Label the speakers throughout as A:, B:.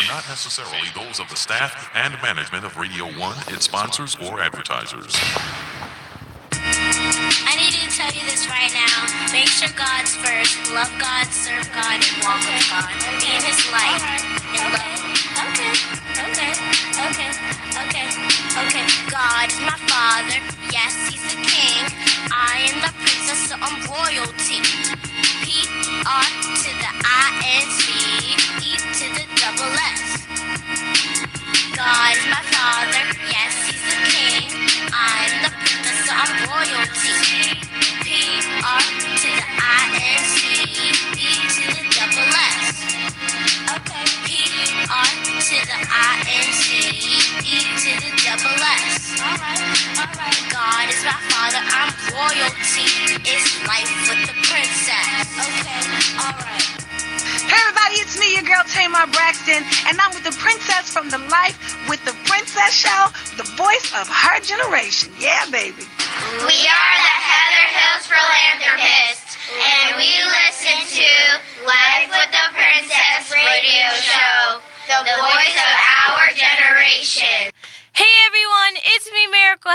A: not necessarily those of the staff and management of Radio 1, its sponsors, or advertisers.
B: I need to tell you this right now. Make sure God's first. Love God, serve God, and walk with God. Be in His light and love Him. Okay. God is my father. Yes, He's the king. I am the princess, so I'm royalty. P-R to the I-N-C, E to the double S. God is my father. Yes, He's the king. I'm the princess, so I'm royalty. P-R to the I-N-C, E to the double S. Okay. P-R to the I-N-C, E to the double S. Alright. God is my father, I'm royalty. It's life with the princess. Okay, alright.
C: Hey everybody, it's me, your girl Tamar Braxton, and I'm with the princess from the Life with the Princess show, the voice of her generation. Yeah, baby.
B: We are the Heather Hills Philanthropists, and we listen to Life with the Princess radio show, the voice of our generation.
D: Hey everyone, it's me, Miracle,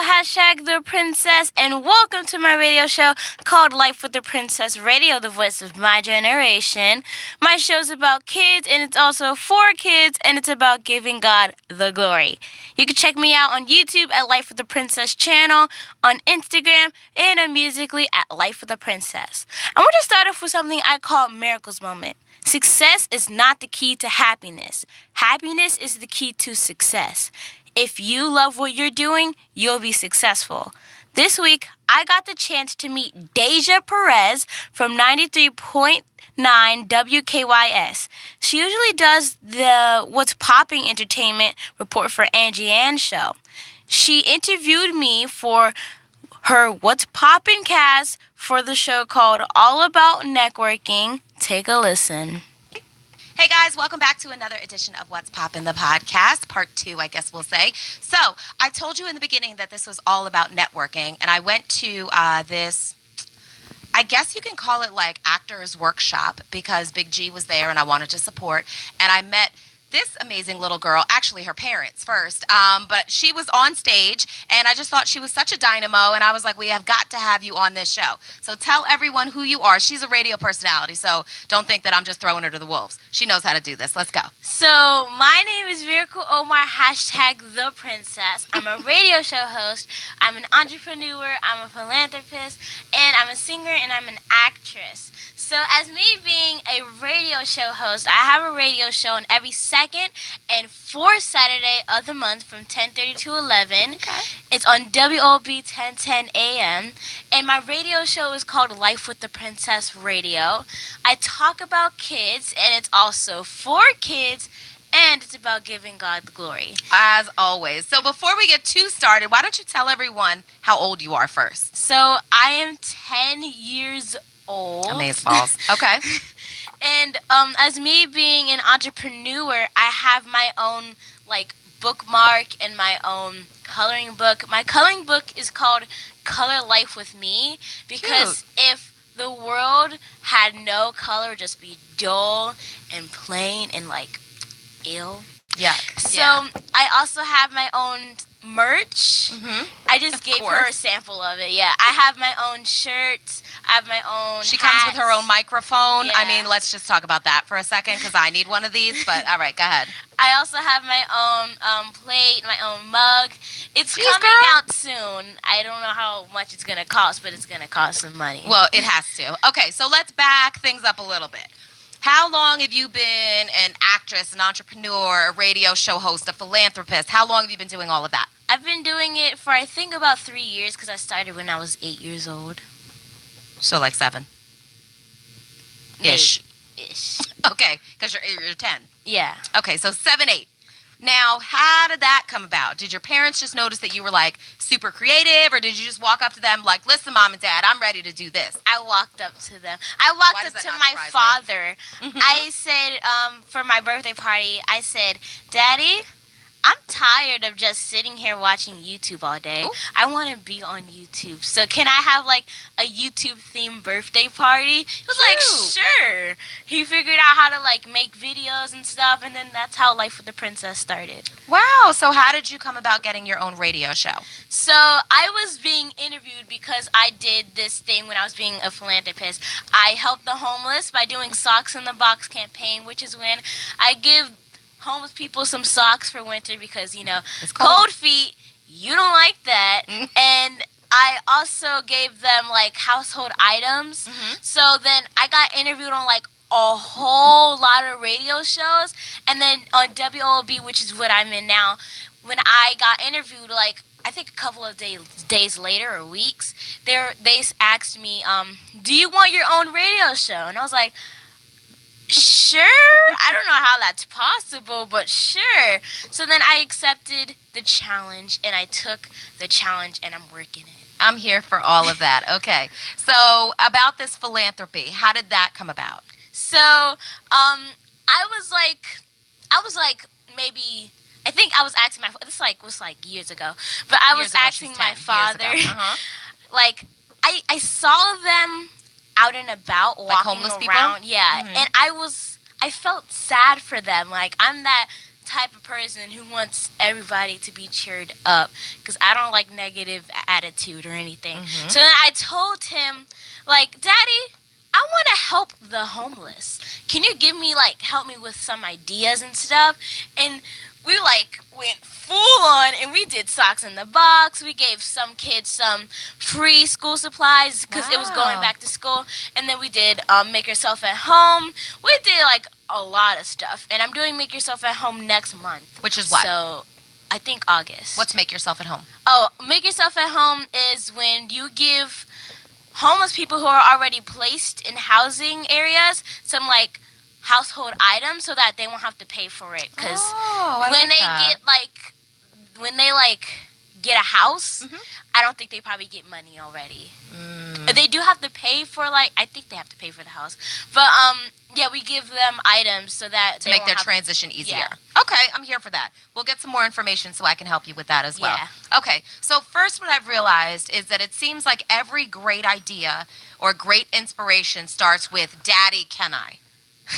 D: #the Princess, and welcome to my radio show called Life with the Princess Radio, the voice of my generation. My show's about kids, and it's also for kids, and it's about giving God the glory. You can check me out on YouTube at Life with the Princess channel, on Instagram, and on Musically at Life with the Princess. I want to start off with something I call Miracle's Moment. Success is not the key to happiness. Happiness is the key to success. If you love what you're doing, you'll be successful. This week, I got the chance to meet Deja Perez from 93.9 WKYS. She usually does the What's Popping Entertainment report for Angie Ann's show. She interviewed me for her What's Poppin' cast for the show called All About Networking. Take a listen.
E: Hey guys, welcome back to another edition of What's Poppin' the podcast, part 2, I guess we'll say. So, I told you in the beginning that this was all about networking, and I went to this, I guess you can call it like actors workshop, because Big G was there and I wanted to support, and I met this amazing little girl, actually her parents first, but she was on stage, and I just thought she was such a dynamo, and I was like, we have got to have you on this show. So tell everyone who you are. She's a radio personality, so don't think that I'm just throwing her to the wolves. She knows how to do this. Let's go.
D: So, my name is Miracle Omar, #the Princess. I'm a radio show host, I'm an entrepreneur, I'm a philanthropist, and I'm a singer, and I'm an actress. So, as me being a radio show host, I have a radio show on every second and fourth Saturday of the month from 10:30 to 11.
E: Okay.
D: It's on WOB 1010 AM, and my radio show is called Life with the Princess Radio. I talk about kids, and it's also for kids, and it's about giving God the glory.
E: As always. So before we get too started, why don't you tell everyone how old you are first?
D: So, I am 10 years old.
E: Amazeballs. Okay.
D: And as me being an entrepreneur, I have my own bookmark and my own coloring book. My coloring book is called Color Life with Me, because if the world had no color, it'd just be dull and plain and ill.
E: Yuck.
D: So
E: Yeah.
D: I also have my own merch.
E: Mm-hmm.
D: I just gave her a
E: course.
D: sample of it. Yeah, I have my own shirts. I have my own
E: She comes with her own microphone. I
D: Yeah.
E: mean, let's just talk about that for a second, because I need one of these. But all right, go ahead.
D: I also have my own plate, my own mug. It's
E: Jeez,
D: coming
E: girl.
D: out soon. I don't know how much it's going to cost, but it's going to cost some money.
E: Well, it has to. Okay, so let's back things up a little bit. How long have you been an actress, an entrepreneur, a radio show host, a philanthropist? How long have you been doing all of that?
D: I've been doing it for, I think, about 3 years, because I started when I was 8 years old.
E: So like 7. Ish.
D: Ish.
E: Okay, because you're 10.
D: Yeah.
E: Okay, so 7, 8. Now, how did that come about? Did your parents just notice that you were super creative, or did you just walk up to them like, listen, Mom and Dad, I'm ready to do this?
D: I walked up to them. I
E: Why
D: walked
E: does
D: up
E: that
D: to
E: not
D: my
E: surprise me?
D: father.
E: Mhm.
D: I said, for my birthday party, I said, Daddy, I'm tired of just sitting here watching YouTube all day.
E: Ooh.
D: I want to be on YouTube. So can I have like a YouTube themed birthday party? He was like,
E: Cute.
D: sure. He figured out how to like make videos and stuff, and then that's how Life with the Princess started.
E: Wow. So how did you come about getting your own radio show?
D: So I was being interviewed because I did this thing when I was being a philanthropist. I helped the homeless by doing Socks in the Box campaign, which is when I give homeless people some socks for winter because, you know,
E: It's
D: cold feet, you don't like that. And I also gave them like household items. So then I got interviewed on like a whole lot of radio shows. And then on WOB, which is what I'm in now, when I got interviewed, like I think a couple of days later or weeks, they asked me, do you want your own radio show? And I was like, sure. I don't know how that's possible, but sure. So then I accepted the challenge, and I took the challenge, and I'm working it.
E: I'm here for all of that. Okay. So about this philanthropy, how did that come about?
D: So I was like maybe. I think I was asking this was like years ago, but I was asking my father, like I saw them out and about walking
E: homeless
D: around,
E: people?
D: yeah, and I felt sad for them. Like I'm that type of person who wants everybody to be cheered up because I don't like negative attitude or anything. So then I told him, like, Daddy, I want to help the homeless. Can you help me with some ideas and stuff? And we went full on and we did Socks in the Box. We gave some kids some free school supplies because it was going back to school. And then we did Make Yourself at Home. We did like a lot of stuff. And I'm doing Make Yourself at Home next month.
E: Which is what?
D: So I think August.
E: What's Make Yourself at Home?
D: Oh, Make Yourself at Home is when you give homeless people who are already placed in housing areas some like household items so that they won't have to pay for it. Because when they get a house, I don't think they probably get money already. They do have to pay for I think they have to pay for the house. But yeah, we give them items so that
E: To make their transition easier.
D: Yeah.
E: Okay, I'm here for that. We'll get some more information so I can help you with that as well.
D: Yeah.
E: Okay, so first what I've realized is that it seems like every great idea or great inspiration starts with Daddy, can I?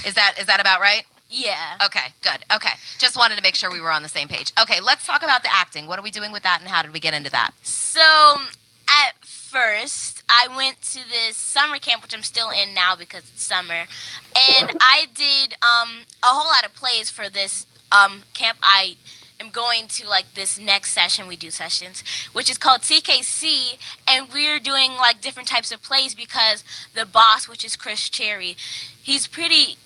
E: Is that about right?
D: Yeah.
E: Okay, good. Okay. Just wanted to make sure we were on the same page. Okay, let's talk about the acting. What are we doing with that and how did we get into that?
D: So, at first, I went to this summer camp, which I'm still in now because it's summer. And I did a whole lot of plays for this camp. I am going to this next session. We do sessions, which is called TKC. And we're doing different types of plays because the boss, which is Chris Cherry, he's pretty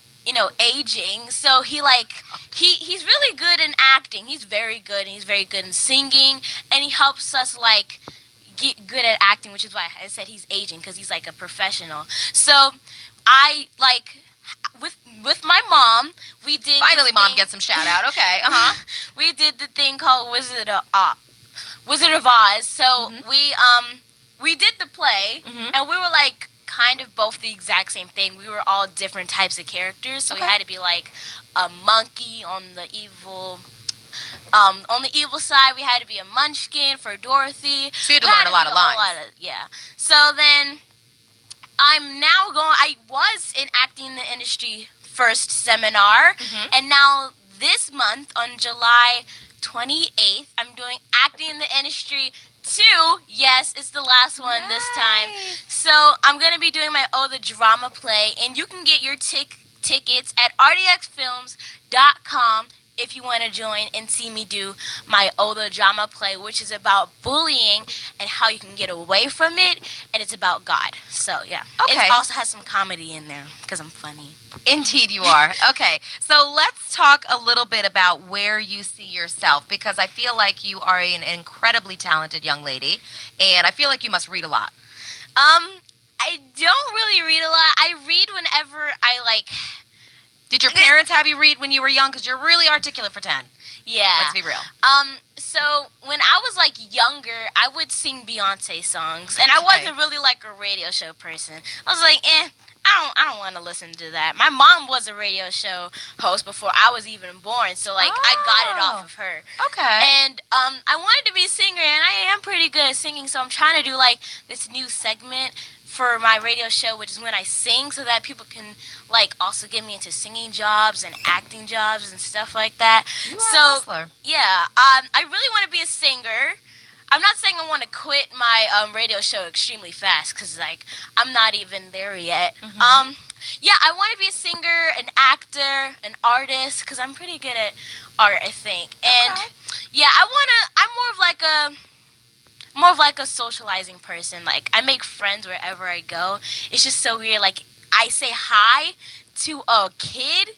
D: aging, so he's really good in acting. He's very good, and he's very good in singing, and he helps us get good at acting, which is why I said he's aging, because he's a professional. So I with my mom, we did
E: Finally Mom gets some shout out. Okay.
D: We did the thing called Wizard of Oz. So we did the play, and we were kind of both the exact same thing. We were all different types of characters, so we had to be a monkey on the evil side. We had to be a munchkin for Dorothy.
E: So you had to learn a lot of lines.
D: Yeah. So then I was in acting in the industry first seminar, and now this month on July 28th, I'm doing acting in the industry 2. Yes, it's the last one this time. So I'm going to be doing my Oh the Drama play, and you can get your tickets at rdxfilms.com if you want to join and see me do my Oh the Drama play, which is about bullying and how you can get away from it, and it's about God. So yeah.
E: Okay.
D: It also has some comedy in there because I'm funny.
E: Indeed you are. Okay, so let's talk a little bit about where you see yourself, because I feel like you are an incredibly talented young lady, and I feel like you must read a lot.
D: I don't really read a lot. I read whenever I
E: Did your parents have you read when you were young? Because you're really articulate for 10.
D: Yeah.
E: Let's be real.
D: So when I was younger, I would sing Beyonce songs, and I wasn't really a radio show person. I was I don't want to listen to that. My mom was a radio show host before I was even born, so like I got it off of her.
E: Okay.
D: And I wanted to be a singer, and I am pretty good at singing, so I'm trying to do like this new segment for my radio show, which is when I sing, so that people can like also get me into singing jobs and acting jobs and stuff like that.
E: You are
D: So
E: a hustler.
D: yeah, I really want to be a singer. I'm not saying I want to quit my radio show extremely fast, because like I'm not even there yet. Yeah, I want to be a singer, an actor, an artist, because I'm pretty good at art, I think. And
E: Okay.
D: yeah, I'm more of like a socializing person. Like I make friends wherever I go. It's just so weird. Like I say hi to a kid,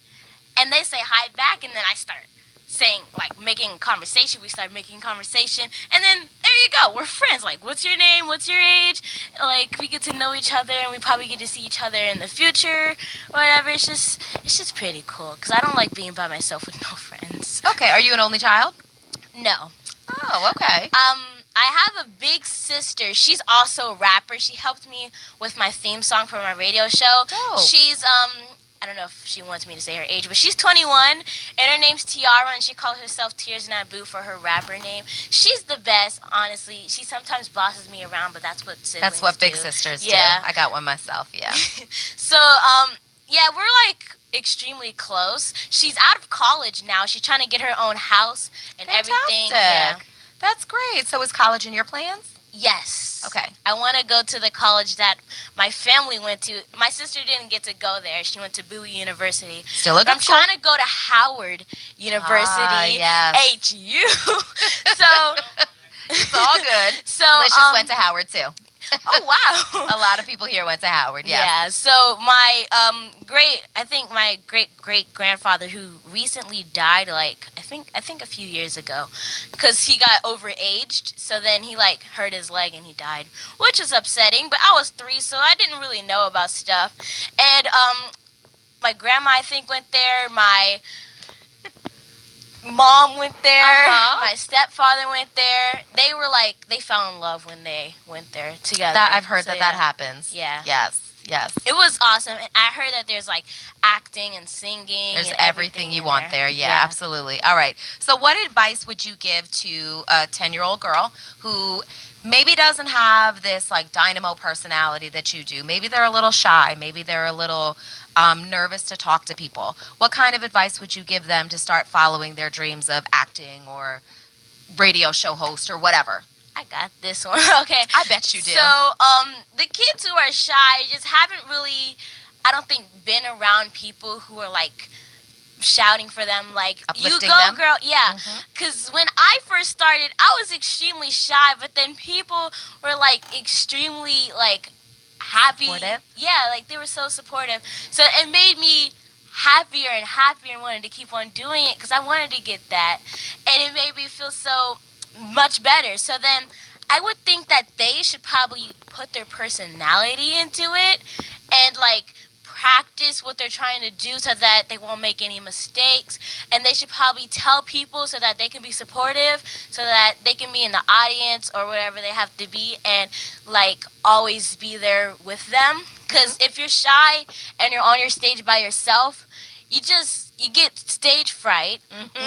D: and they say hi back, and then I start saying, like, making conversation. We start making conversation, and then there you go, we're friends. Like, what's your name, what's your age? Like, we get to know each other, and we probably get to see each other in the future, whatever. It's just pretty cool, because I don't like being by myself with no friends.
E: Okay. Are you an only child?
D: No.
E: Oh, okay.
D: I have a big sister. She's also a rapper. She helped me with my theme song for my radio show.
E: Dope.
D: She's I don't know if she wants me to say her age, but she's 21, and her name's Tiara, and she calls herself Tears Naboo for her rapper name. She's the best, honestly. She sometimes bosses me around, but that's what siblings
E: That's what big
D: do.
E: sisters
D: Yeah.
E: do. I got one myself. Yeah.
D: So, yeah, we're like extremely close. She's out of college now. She's trying to get her own house and everything. Yeah.
E: Fantastic. That's great. So is college in your plans?
D: Yes.
E: Okay.
D: I want to go to the college that my family went to. My sister didn't get to go there. She went to Bowie University.
E: Still a
D: But
E: good
D: I'm trying to go to Howard University.
E: yes.
D: HU. So
E: It's all good.
D: So
E: Licious went to Howard too.
D: oh wow.
E: A lot of people here went to Howard. Yeah.
D: Yeah, so my my great grandfather, who recently died, like I think a few years ago, because he got overaged. So then he like hurt his leg and he died, which is upsetting. But I was 3, so I didn't really know about stuff. And my grandma, I think, went there. My mom went there. My stepfather went there. They fell in love when they went there together.
E: That I've heard
D: So,
E: that
D: yeah.
E: happens.
D: Yeah.
E: Yes. Yes.
D: It was awesome. And I heard that there's like acting and singing.
E: There's
D: and
E: everything you
D: in
E: want there. Yeah, absolutely. All right. So what advice would you give to a 10-year-old girl who maybe doesn't have this like dynamo personality that you do? Maybe they're a little shy. Maybe they're a little nervous to talk to people. What kind of advice would you give them to start following their dreams of acting or radio show host or whatever?
D: I got this one. Okay.
E: I bet you do.
D: So, the kids who are shy just haven't really, I don't think, been around people who are like shouting for them, like,
E: Uplifting
D: you go,
E: them?
D: girl. Yeah. Because when I first started, I was extremely shy, but then people were like extremely like happy.
E: Supportive?
D: Yeah, like they were so supportive. So it made me happier and happier and wanted to keep on doing it because I wanted to get that. And it made me feel so much better. So then I would think that they should probably put their personality into it and like practice what they're trying to do so that they won't make any mistakes. And they should probably tell people so that they can be supportive, so that they can be in the audience or whatever they have to be, and like always be there with them. Because if you're shy and you're on your stage by yourself, you get stage fright,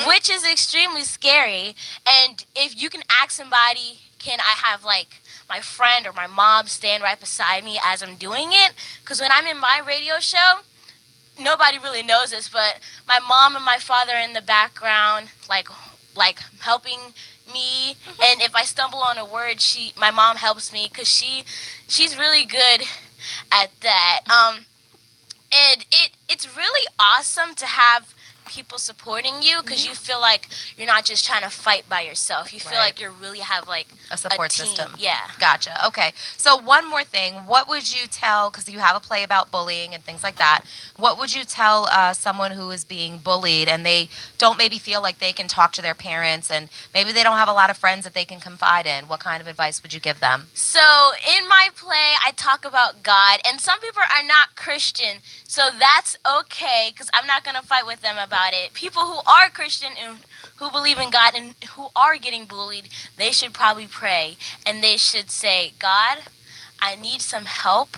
D: which is extremely scary. And if you can ask somebody, can I have like my friend or my mom stand right beside me as I'm doing it? Because when I'm in my radio show, nobody really knows this, but my mom and my father are in the background, like helping me. And if I stumble on a word, my mom helps me because she's really good at that. And it's really awesome to have people supporting you because you feel like you're not just trying to fight by yourself. You feel
E: Right.
D: like you really have like
E: A support
D: team.
E: system.
D: Yeah.
E: Gotcha. Okay. So one more thing. What would you tell, because you have a play about bullying and things like that, what would you tell someone who is being bullied and they don't maybe feel like they can talk to their parents and maybe they don't have a lot of friends that they can confide in? What kind of advice would you give them?
D: So in my play, I talk about God, and some people are not Christian, so that's okay because I'm not going to fight with them about it. People who are Christian and who believe in God and who are getting bullied, they should probably pray, and they should say, God, I need some help,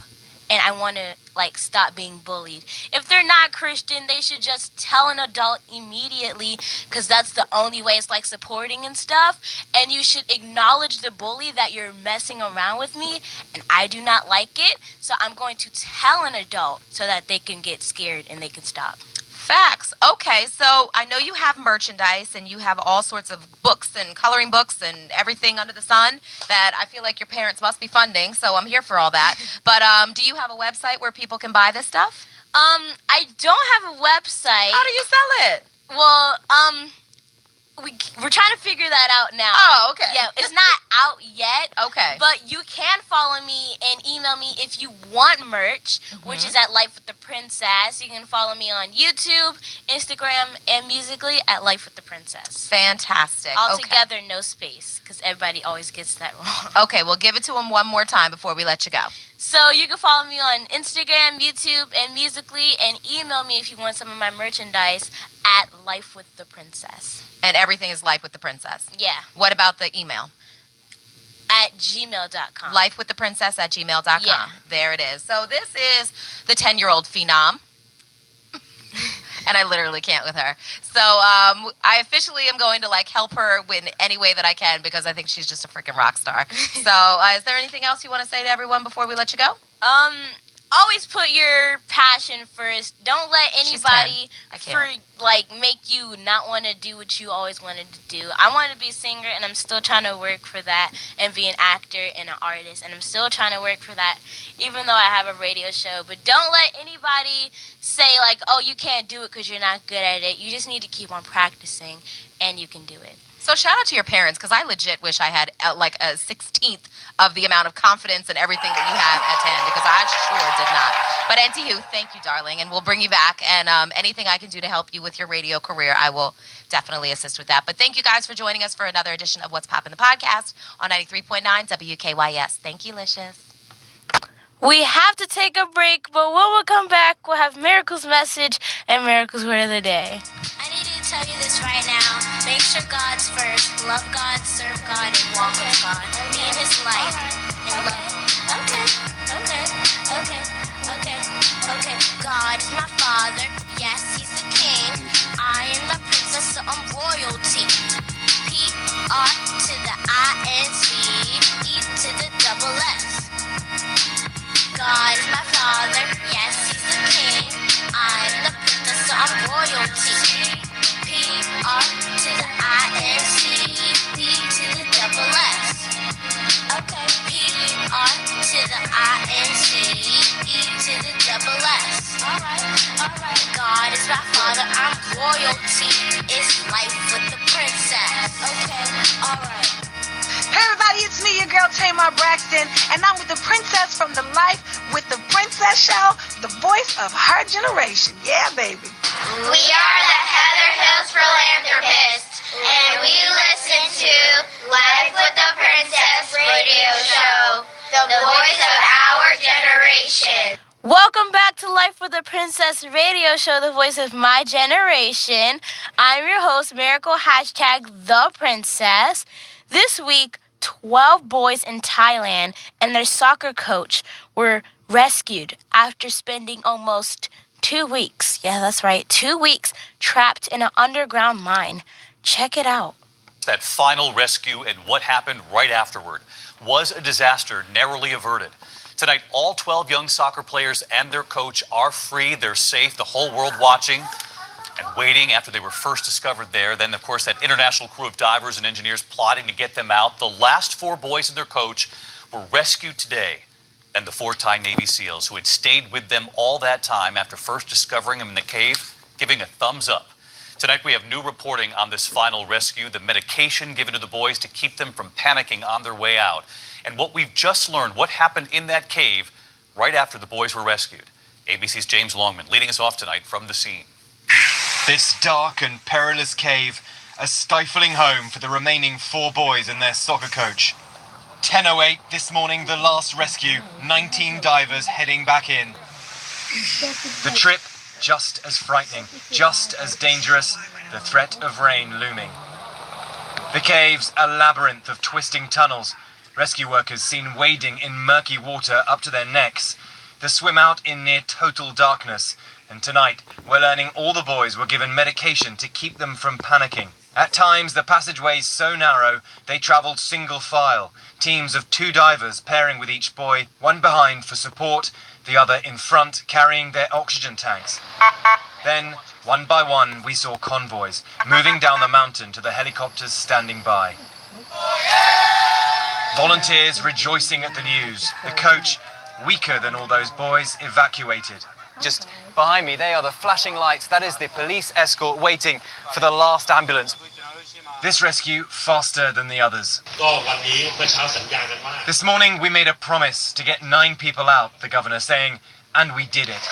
D: and I want to like stop being bullied. If they're not Christian, they should just tell an adult immediately, because that's the only way. It's like supporting and stuff. And you should acknowledge the bully that you're messing around with me, and I do not like it. So I'm going to tell an adult so that they can get scared and they can stop.
E: Facts. Okay, so I know you have merchandise and you have all sorts of books and coloring books and everything under the sun that I feel like your parents must be funding, so I'm here for all that. But do you have a website where people can buy this stuff?
D: I don't have a website.
E: How do you sell it?
D: Well, we're trying to figure that out now.
E: Oh, okay.
D: Yeah, it's not out yet.
E: Okay.
D: But you can follow me and email me if you want merch, which is at Life with the Princess. You can follow me on YouTube, Instagram, and Musically at Life with the Princess.
E: Fantastic.
D: All
E: Okay.
D: together, no space, because everybody always gets that wrong.
E: Okay, we'll give it to them one more time before we let you go.
D: So you can follow me on Instagram, YouTube, and Musically, and email me if you want some of my merchandise at Life with the Princess.
E: And everything is Life with the Princess.
D: Yeah,
E: What about the email?
D: at gmail.com.
E: Lifewiththeprincess@gmail.com.
D: Yeah.
E: There it is. So this is the 10-year-old phenom. And I literally can't with her. So I officially am going to like help her in any way that I can, because I think she's just a freaking rock star. So is there anything else you want to say to everyone before we let you go?
D: Always put your passion first. Don't let
E: She's
D: anybody
E: 10. I can't.
D: make you not want to do what you always wanted to do. I wanted to be a singer, and I'm still trying to work for that, and be an actor and an artist, and I'm still trying to work for that, even though I have a radio show. But don't let anybody say like, oh, you can't do it because you're not good at it. You just need to keep on practicing, and you can do it.
E: So shout out to your parents, because I legit wish I had like a 16th of the amount of confidence and everything that you have at 10, because I sure did not. But NTU, thank you, darling, and we'll bring you back. And anything I can do to help you with your radio career, I will definitely assist with that. But thank you guys for joining us for another edition of What's Poppin' the Podcast on 93.9 WKYS. Thank you, Licious.
D: We have to take a break, but when we come back, we'll have Miracle's message and Miracle's word of the day.
B: I need to tell you this right now. Make sure God's first. Love God, serve God, and walk with God. Be in His life and love Him. Okay. God is my Father. Yes, He's the King. I am the princess, so I'm royalty. P-R to the I-N-C. E to the double S. God is my Father. Yes, He's the King. I'm the princess, so I'm royalty. P-R to the I-N-C, E to the double S. Okay, P-R to the I-N-C, E to the double S. Alright. God is my Father, I'm royalty. It's Life with the Princess. Okay, alright.
C: Hey everybody, it's me, your girl Tamar Braxton, and I'm with the princess from the Life with the Princess show, the voice of her generation. Yeah, baby.
B: We are the Heather Hills Philanthropists, and we listen to Life with the Princess radio show, the voice of our generation.
D: Welcome back to Life with the Princess radio show, the voice of my generation. I'm your host, Miracle #the Princess. This week, 12 boys in Thailand and their soccer coach were rescued after spending almost 2 weeks. Yeah, that's right, 2 weeks trapped in an underground mine. Check it out.
F: That final rescue and what happened right afterward was a disaster narrowly averted. Tonight, all 12 young soccer players and their coach are free. They're safe. The whole world watching and waiting after they were first discovered there. Then, of course, that international crew of divers and engineers plotting to get them out. The last 4 boys and their coach were rescued today. And the 4 Thai Navy SEALs who had stayed with them all that time after first discovering them in the cave, giving a thumbs up. Tonight we have new reporting on this final rescue, the medication given to the boys to keep them from panicking on their way out. And what we've just learned, what happened in that cave right after the boys were rescued. ABC's James Longman leading us off tonight from the scene.
G: This dark and perilous cave, a stifling home for the remaining 4 boys and their soccer coach. 10:08 this morning, the last rescue, 19 divers heading back in. The trip, just as frightening, just as dangerous, the threat of rain looming. The cave's a labyrinth of twisting tunnels, rescue workers seen wading in murky water up to their necks. The swim out in near total darkness. And tonight, we're learning all the boys were given medication to keep them from panicking. At times, the passageways so narrow, they travelled single file. Teams of 2 divers pairing with each boy, one behind for support, the other in front carrying their oxygen tanks. Then, one by one, we saw convoys moving down the mountain to the helicopters standing by. Volunteers rejoicing at the news. The coach, weaker than all those boys, evacuated.
H: Just behind me, they are the flashing lights. That is the police escort waiting for the last ambulance.
G: This rescue faster than the others. This morning we made a promise to get 9 people out, the governor saying, and we did it.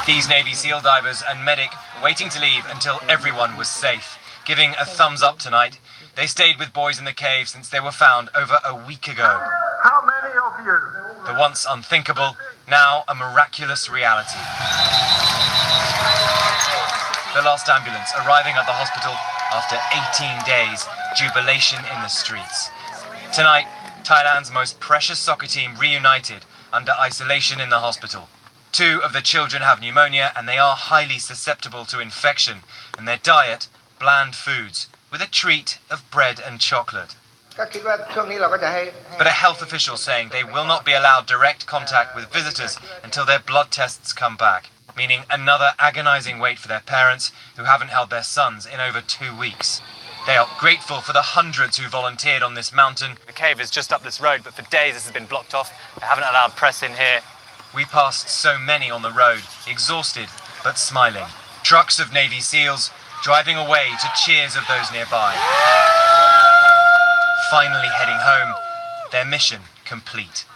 G: These Navy SEAL divers and medic waiting to leave until everyone was safe, giving a thumbs up tonight. They stayed with boys in the cave since they were found over a week ago.
I: How many of you?
G: The once unthinkable, now a miraculous reality. The last ambulance arriving at the hospital after 18 days, jubilation in the streets. Tonight, Thailand's most precious soccer team reunited under isolation in the hospital. 2 of the children have pneumonia and they are highly susceptible to infection, and their diet, bland foods, with a treat of bread and chocolate. But a health official saying they will not be allowed direct contact with visitors until their blood tests come back, meaning another agonizing wait for their parents who haven't held their sons in over 2 weeks. They are grateful for the hundreds who volunteered on this mountain.
H: The cave is just up this road, but for days this has been blocked off. They haven't allowed press in here.
G: We passed so many on the road, exhausted but smiling. Trucks of Navy SEALs driving away to cheers of those nearby. Finally heading home, their mission complete.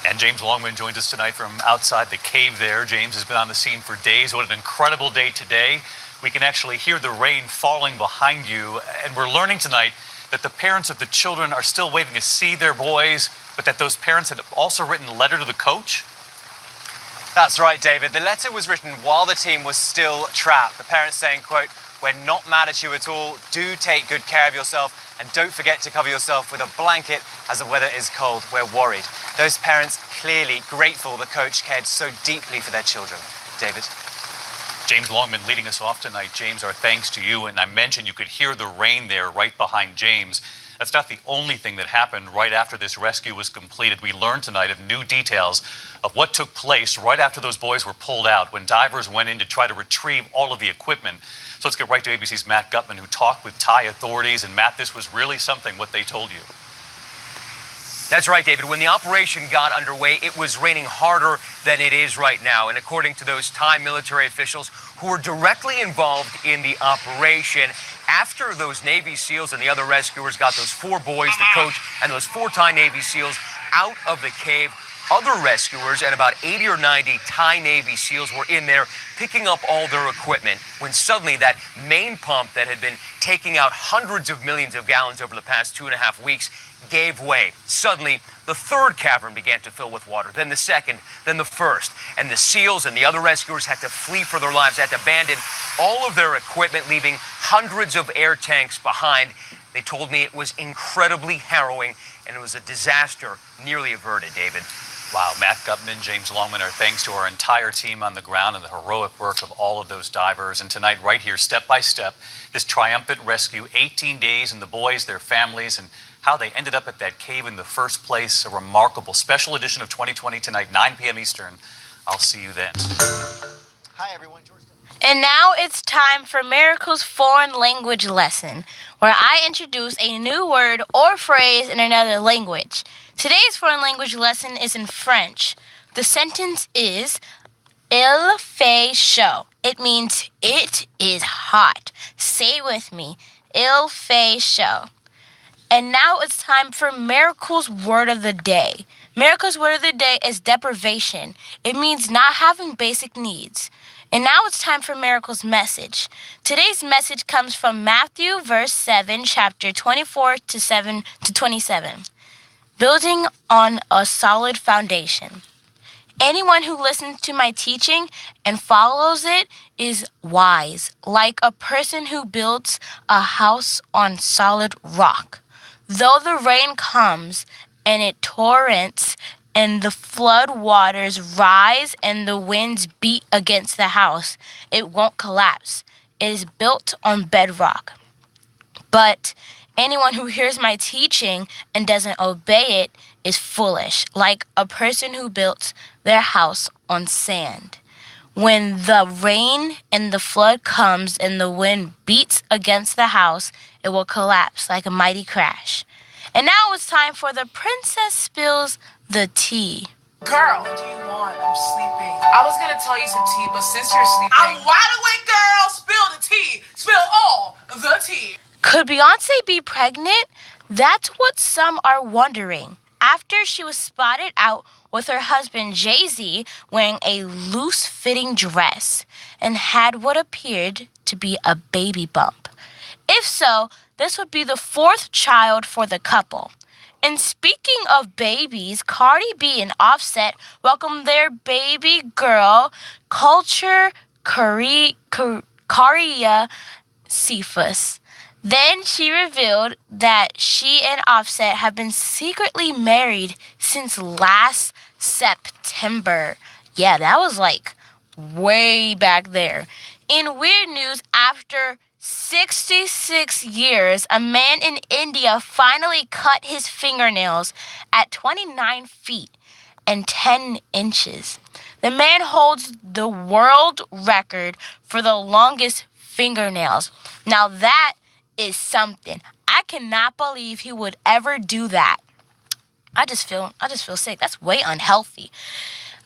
F: And James Longman joins us tonight from outside the cave there. James has been on the scene for days. What an incredible day today. We can actually hear the rain falling behind you. And we're learning tonight that the parents of the children are still waiting to see their boys, but that those parents had also written a letter to the coach.
H: That's right, David. The letter was written while the team was still trapped. The parents saying, quote, "We're not mad at you at all. Do take good care of yourself. And don't forget to cover yourself with a blanket as the weather is cold. We're worried." Those parents clearly grateful the coach cared so deeply for their children. David.
F: James Longman leading us off tonight. James, our thanks to you. And I mentioned you could hear the rain there right behind James. That's not the only thing that happened right after this rescue was completed. We learned tonight of new details of what took place right after those boys were pulled out, when divers went in to try to retrieve all of the equipment. So let's get right to ABC's Matt Gutman, who talked with Thai authorities. And Matt, this was really something, what they told you.
J: That's right, David. When the operation got underway, it was raining harder than it is right now. And according to those Thai military officials who were directly involved in the operation, after those Navy SEALs and the other rescuers got those 4 boys, the coach, and those 4 Thai Navy SEALs out of the cave, other rescuers and about 80 or 90 Thai Navy SEALs were in there picking up all their equipment when suddenly that main pump that had been taking out hundreds of millions of gallons over the past 2.5 weeks gave way. Suddenly, the 3rd cavern began to fill with water, then the 2nd, then the 1st. And the SEALs and the other rescuers had to flee for their lives, had to abandon all of their equipment, leaving hundreds of air tanks behind. They told me it was incredibly harrowing, and it was a disaster nearly averted, David.
F: Wow, Matt Gutman, James Longman, our thanks to our entire team on the ground and the heroic work of all of those divers. And tonight, right here, step by step, this triumphant rescue, 18 days, and the boys, their families, and how they ended up at that cave in the first place. A remarkable special edition of 2020 tonight, 9 p.m. Eastern. I'll see you then.
J: Hi, everyone.
D: And now it's time for Miracle's foreign language lesson, where I introduce a new word or phrase in another language. Today's foreign language lesson is in French. The sentence is Il fait chaud. It means it is hot. Say it with me. Il fait chaud. And now it's time for Miracle's word of the day. Miracle's word of the day is deprivation. It means not having basic needs. And now it's time for Miracle's message. Today's message comes from Matthew verse 7, chapter 24 to 7 to 27. Building on a solid foundation. Anyone who listens to my teaching and follows it is wise, like a person who builds a house on solid rock. Though the rain comes and it torrents, and the flood waters rise, and the winds beat against the house, it won't collapse. It is built on bedrock. But anyone who hears my teaching and doesn't obey it is foolish, like a person who built their house on sand. When the rain and the flood comes and the wind beats against the house, it will collapse like a mighty crash. And now it's time for the Princess Spills the Tea.
I: Girl, what do you want? I'm sleeping. I was gonna tell you some tea, but since you're sleeping, I'm wide awake, girl. Spill the tea. Spill all the tea.
D: Could Beyonce be pregnant? That's what some are wondering. After she was spotted out with her husband Jay-Z wearing a loose-fitting dress and had what appeared to be a baby bump. If so, this would be the fourth child for the couple. And speaking of babies, Cardi B and Offset welcomed their baby girl, Culture Caria Cephas. Then she revealed that she and Offset have been secretly married since last September. Yeah, that was like way back there. In weird news, after 66 years, a man in India finally cut his fingernails at 29 feet and 10 inches. The man holds the world record for the longest fingernails. Now that is something. I cannot believe he would ever do that. I just feel sick. That's way unhealthy.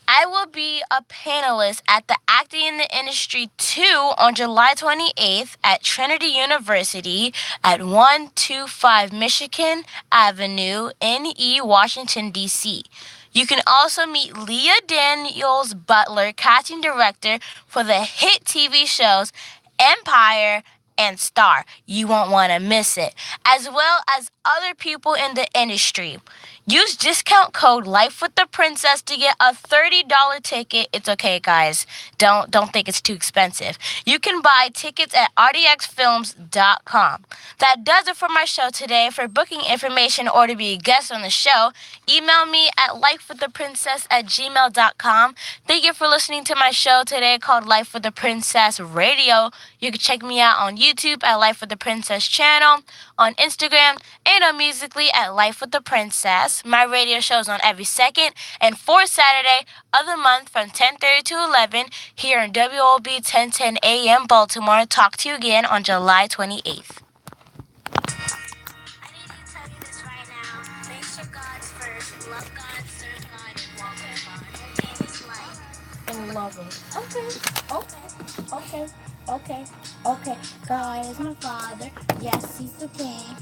D: I will be a panelist at the Acting in the Industry 2 on July 28th at Trinity University at 125 Michigan Avenue, NE, Washington, D.C. You can also meet Leah Daniels Butler, casting director for the hit TV shows Empire and Star. You won't want to miss it, as well as other people in the industry. Use discount code Life with the Princess to get a $30 ticket. It's okay, guys. Don't think it's too expensive. You can buy tickets at rdxfilms.com. That does it for my show today. For booking information or to be a guest on the show, email me at lifewiththeprincess@gmail.com. Thank you for listening to my show today called Life with the Princess Radio. You can check me out on YouTube at Life with the Princess channel, on Instagram, and on Musically at Life with the Princess. My radio shows on every second and fourth Saturday of the month from 10:30 to 11 here in WOB 1010 AM Baltimore. Talk to you again on July 28th.
B: I need to tell you this right now. Make sure God's first. Love God, serve God, and walk with God. Okay, this life.
D: And love it. Okay. God is my father. Yes, he's the king.